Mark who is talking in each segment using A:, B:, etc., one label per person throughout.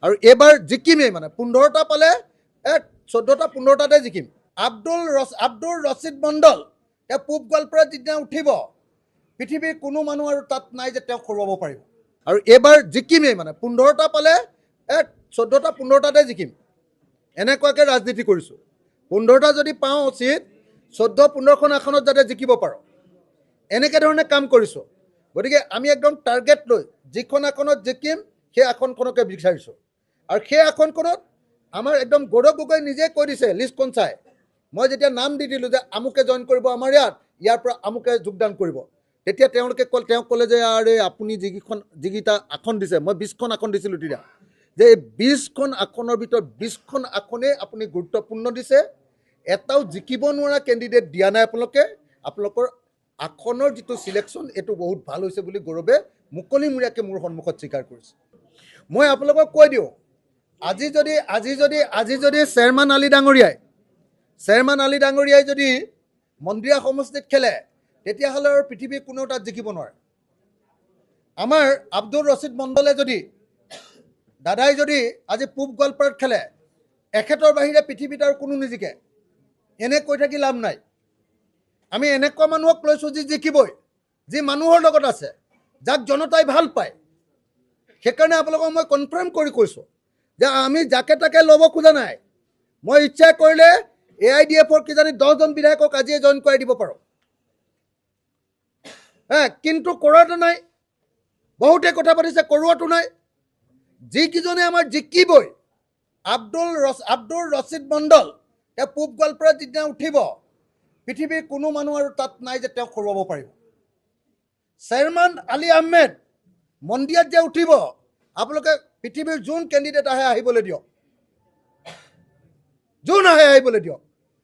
A: আৰু এইবাৰ জিকিমেই মানে 15টা পালে 14টা 15টাতে জিকিম। আব্দুল ৰছিদ মণ্ডল তেওঁ পূব গোৱালপাৰাত যেতিয়া উঠিব পৃথিৱীৰ কোনো মানুহ আৰু তাত নাই যে তেওঁক হৰুৱাব পাৰিব। আৰু এইবাৰ জিকিমেই মানে 15টা পালে 14টা 15টাতে জিকিম। এনেকুৱাকৈ ৰাজনীতি কৰিছোঁ। 15টা যদি পাওঁ চিট 14-15খন আসনত যাতে জিকিব পাৰোঁ, এনেকৈ ধৰণে কাম কৰিছোঁ। গতিকে আমি একদম টাৰ্গেট লৈ যিখন আসনত জিকিম সেই আসনখনকে বিচাৰিছোঁ। আৰু সেই আসনখনত আমাৰ একদম গৌৰৱ গগৈ নিজে কৈ দিছে লিষ্টখন চাই। মই যেতিয়া নাম দি দিলোঁ যে আমুকে জইন কৰিব আমাৰ ইয়াৰ পৰা আমুকে যোগদান কৰিব, তেতিয়া তেওঁ ক'লে যে আৰে আপুনি যিকেইটা আসন দিছে, মই 20খন আসন দিছিলোঁ তেতিয়া, যে এই 20খন আসনৰ ভিতৰত 20খন আসনেই আপুনি গুৰুত্বপূৰ্ণ দিছে, এটাও জিকিব নোৱাৰা কেণ্ডিডেট দিয়া নাই আপোনালোকৰ আসনৰ যিটো চিলেকশ্যন এইটো বহুত ভাল হৈছে বুলি গৌৰৱে মুকলিমূৰীয়াকৈ মোৰ সন্মুখত স্বীকাৰ কৰিছে। মই আপোনালোকক কৈ দিওঁ, আজি যদি চেয়াৰমান আলী ডাঙৰীয়াই যদি মন্দিৰা সমষ্টিত খেলে, তেতিয়াহ'লে আৰু পৃথিৱীৰ কোনেও তাত জিকিব নোৱাৰে। আমাৰ আব্দুল ৰছিদ মণ্ডলে দাদাই যদি আজি পূব গোৱালপাৰাত খেলে, এখেতৰ বাহিৰে পৃথিৱীত আৰু কোনো নিজিকে। এনে কৈ থাকি লাভ নাই। আমি এনেকুৱা মানুহক লৈছোঁ যি জিকিবই, যি মানুহৰ লগত আছে, যাক জনতাই ভাল পায়। সেইকাৰণে আপোনালোকক মই কনফাৰ্ম কৰি কৈছোঁ যে আমি যাকে তাকে ল'ব খোজা নাই। মই ইচ্ছা কৰিলে AIDFৰ কিজানি 10জন বিধায়কক আজিয়ে জইন কৰাই দিব পাৰোঁ, কিন্তু কৰোৱাটো নাই। বহুতে কথা পাতিছে, কৰোৱাটো নাই। যিকেইজনে আমাৰ জিকিবই, আব্দুল ৰছিদ মণ্ডল তেওঁ পূব গোৱালপাৰাত যেতিয়া উঠিব পৃথিৱীৰ কোনো মানুহ আৰু তাত নাই যে তেওঁক হৰুৱাব পাৰিব। চেয়াৰমান আলী আহমেদ মন্দিয়াত যে উঠিব, আপোনালোকে পৃথিৱীৰ যোন কেণ্ডিডেট আহে আহিবলৈ দিয়ক,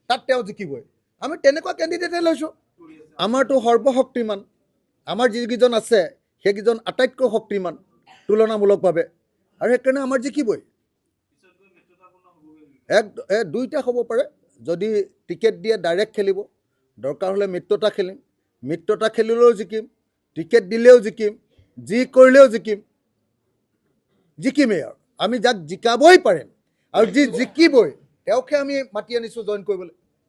A: তাত তেওঁ জিকিবই। আমি তেনেকুৱা কেণ্ডিডেটে লৈছোঁ। আমাৰতো সৰ্বশক্তিমান, আমাৰ যিকেইজন আছে সেইকেইজন আটাইতকৈ শক্তিমান তুলনামূলকভাৱে, আৰু সেইকাৰণে আমাৰ জিকিবই। দুইটা হ'ব পাৰে। যদি টিকেট দিয়ে ডাইৰেক্ট খেলিব, দৰকাৰ হ'লে মিত্ৰতা খেলিম, মিত্ৰতা খেলিলেও জিকিম, টিকেট দিলেও জিকিম, যি কৰিলেও জিকিমেই। আৰু আমি যাক জিকাবই পাৰিম আৰু যি জিকিবই তেওঁকহে আমি মাতি আনিছোঁ জইন কৰিবলৈ।